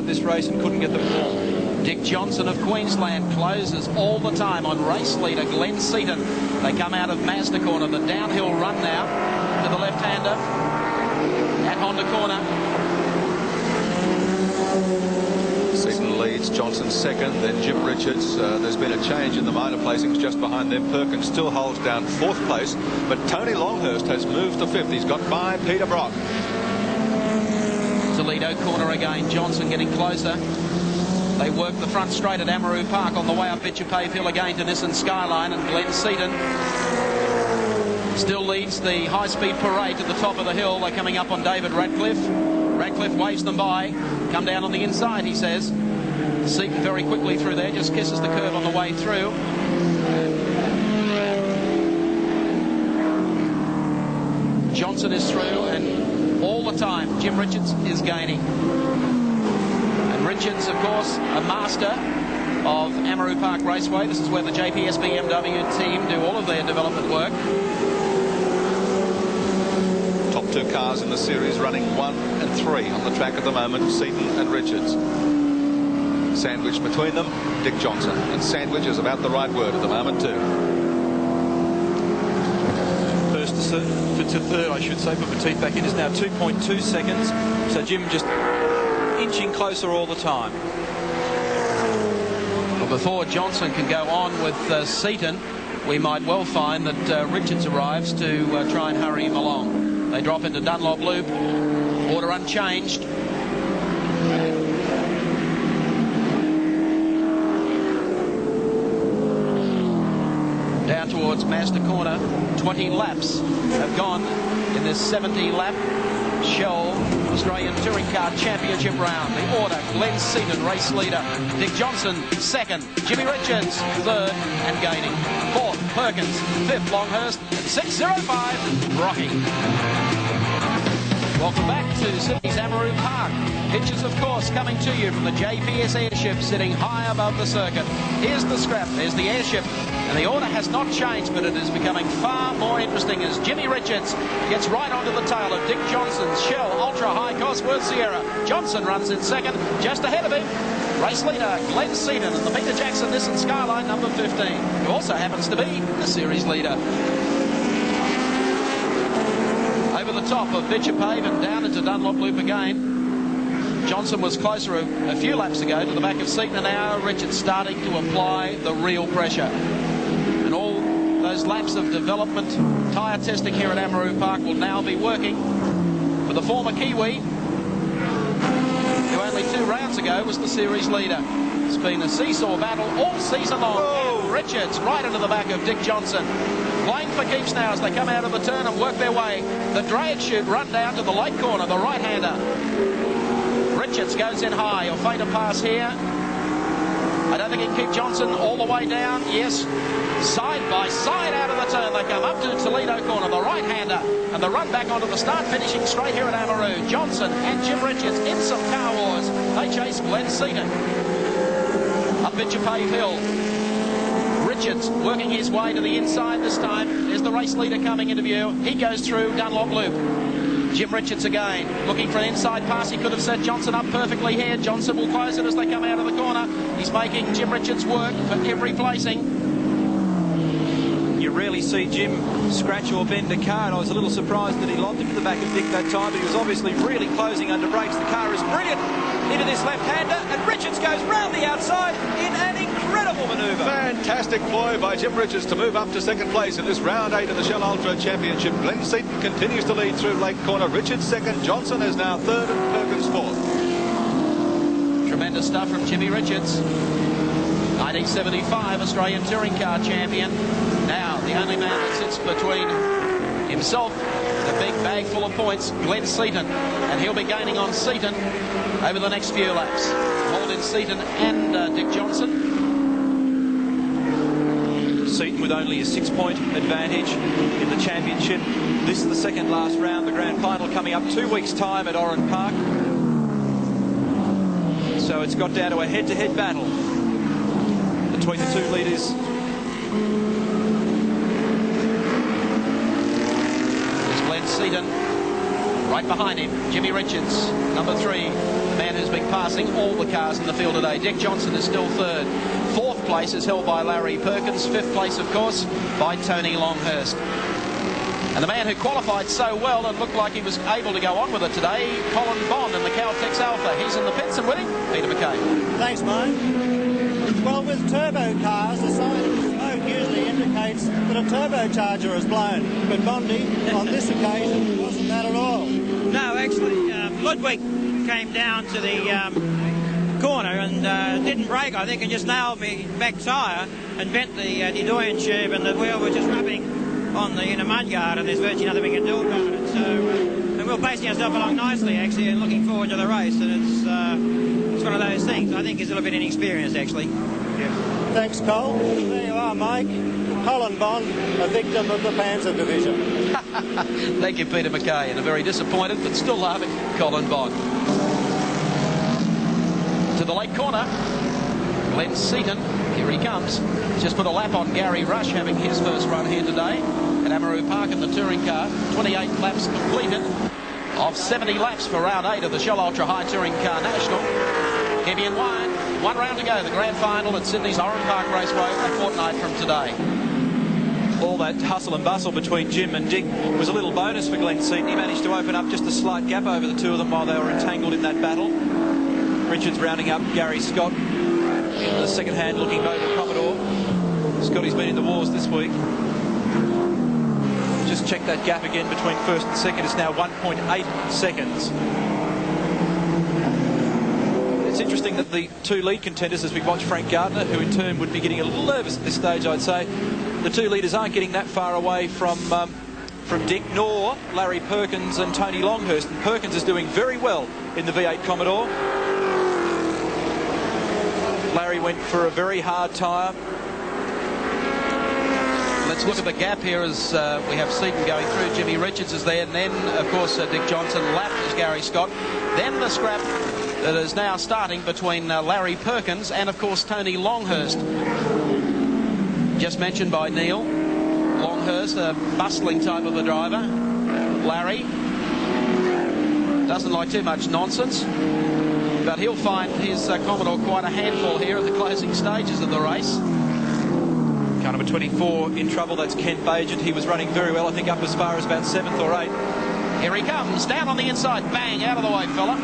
this race and couldn't get the form. Dick Johnson of Queensland closes all the time on race leader Glenn Seaton. They come out of Mazda corner. The downhill run now to the left-hander at Honda corner. Seaton leads, Johnson second, then Jim Richards. There's been a change in the minor placings just behind them. Perkins still holds down 4th place, but Tony Longhurst has moved to 5th. He's got by Peter Brock. Toledo corner again. Johnson getting closer. They work the front straight at Amaroo Park on the way up Bitchapave Hill again to Nissan Skyline, and Glenn Seaton still leads the high-speed parade to the top of the hill. They're coming up on David Radcliffe. Radcliffe waves them by. Come down on the inside, he says. Seaton very quickly through there, just kisses the curb on the way through. Johnson is through, and all the time Jim Richards is gaining. And Richards, of course, a master of Amaroo Park Raceway. This is where the JPS BMW team do all of their development work. Top 2 cars in the series running 1 and 3 on the track at the moment, Seaton and Richards. Sandwich between them, Dick Johnson. And sandwich is about the right word at the moment too. First to third, I should say, for Petit back in is now 2.2 seconds. So Jim just inching closer all the time. Well, before Johnson can go on with Seaton, we might well find that Richards arrives to try and hurry him along. They drop into Dunlop Loop. Order unchanged. Down towards Mazda corner. 20 laps have gone in this 70-lap Shell Australian Touring Car Championship round. The order: Glenn Seaton, race leader. Dick Johnson, second. Jimmy Richards, third and gaining. Fourth, Perkins. Fifth, Longhurst. 6:05, Rocky. Welcome back to Sydney's Amaroo Park. Pictures, of course, coming to you from the JPS airship sitting high above the circuit. Here's the scrap. There's the airship. And the order has not changed, but it is becoming far more interesting as Jimmy Richards gets right onto the tail of Dick Johnson's Shell Ultra High Cosworth Sierra. Johnson runs in second, just ahead of him. Race leader Glenn Seaton and the Peter Jackson Nissan Skyline number 15, who also happens to be the series leader. Over the top of Bitchapave and down into Dunlop Loop again. Johnson was closer a few laps ago to the back of Seaton, and now Richards starting to apply the real pressure. And all those laps of development, tyre testing here at Amaroo Park will now be working for the former Kiwi, who only 2 rounds ago was the series leader. It's been a seesaw battle all season long. And Richards right into the back of Dick Johnson. Playing for keeps now as they come out of the turn and work their way. The drag chute run down to the late corner, the right-hander. Richards goes in high. He'll fade a pass here. I don't think he can keep Johnson all the way down. Yes, side by side out of the turn. They come up to Toledo corner, the right-hander, and the run back onto the start, finishing straight here at Amaroo. Johnson and Jim Richards in some car wars. They chase Glenn Seaton up Bitchapave Hill. Richards working his way to the inside this time. There's the race leader coming into view. He goes through Dunlop Loop. Jim Richards again, looking for an inside pass. He could have set Johnson up perfectly here. Johnson will close it as they come out of the corner. He's making Jim Richards work for every placing. You rarely see Jim scratch or bend a car, and I was a little surprised that he lobbed him to the back of Dick that time, but he was obviously really closing under brakes. The car is brilliant into this left-hander, and Richards goes round the outside in an incredible manoeuvre. Fantastic ploy by Jim Richards to move up to second place in this round 8 of the Shell Ultra Championship. Glenn Seaton continues to lead through late corner. Richards second, Johnson is now third, and Perkins fourth. Tremendous stuff from Jimmy Richards. 1975 Australian Touring Car Champion. Now the only man that sits between himself and a big bag full of points, Glenn Seaton, and he'll be gaining on Seaton over the next few laps. Hold in Seaton and Dick Johnson. Seaton with only a 6-point advantage in the championship. This is the second last round, the grand final coming up 2 weeks' time at Oran Park. So it's got down to a head-to-head battle between the 2 leaders. There's Glenn Seaton right behind him. Jimmy Richards, number 3. the man who's been passing all the cars in the field today. Dick Johnson is still third. Fourth place is held by Larry Perkins. Fifth place, of course, by Tony Longhurst. And the man who qualified so well and looked like he was able to go on with it today, Colin Bond in the Caltex Alpha. He's in the pits, and with him, Peter McKay. Thanks, Mike. Well, with turbo cars, the sign of the smoke usually indicates that a turbocharger is blown. But Bondi, on this occasion, wasn't that at all. No, actually, Ludwig came down to the corner and didn't brake, I think, and just nailed me back tyre and bent the Nidoyan tube, and the wheel was just rubbing on the inner mudguard, and there's virtually nothing we can do about it. So, and we're pacing ourselves along nicely, actually, and looking forward to the race. And it's one of those things. I think he's a little bit inexperienced, actually. Yeah. Thanks, Cole. There you are, Mike. Colin Bond, a victim of the Panzer Division. Thank you, Peter McKay, and a very disappointed but still laughing Colin Bond. To the late corner, Glenn Seaton. Here he comes. Just put a lap on Gary Rush, having his first run here today at Amaroo Park in the touring car. 28 laps completed of 70 laps for round 8 of the Shell Ultra High Touring Car National. Heavy and wide. One round to go. The grand final at Sydney's Oran Park Raceway a fortnight from today. All that hustle and bustle between Jim and Dick was a little bonus for Glenn Seaton. He managed to open up just a slight gap over the two of them while they were entangled in that battle. Richards rounding up Gary Scott in the second-hand looking Mobil Commodore. Scotty's been in the wars this week. Just check that gap again between first and second. It's now 1.8 seconds. It's interesting that the two lead contenders, as we watch Frank Gardner, who in turn would be getting a little nervous at this stage, I'd say, the two leaders aren't getting that far away from Dick, nor Larry Perkins and Tony Longhurst. And Perkins is doing very well in the V8 Commodore. Larry went for a very hard tyre. Let's look at the gap here as we have Seaton going through. Jimmy Richards is there, and then, of course, Dick Johnson lapped as Gary Scott. Then the scrap that is now starting between Larry Perkins and, of course, Tony Longhurst. Just mentioned by Neil. Longhurst, a bustling type of a driver. Larry doesn't like too much nonsense, but he'll find his Commodore quite a handful here at the closing stages of the race. Car number 24 in trouble. That's Ken Bagent. He was running very well, I think up as far as about 7th or 8th. Here he comes, down on the inside. Bang, out of the way, fella.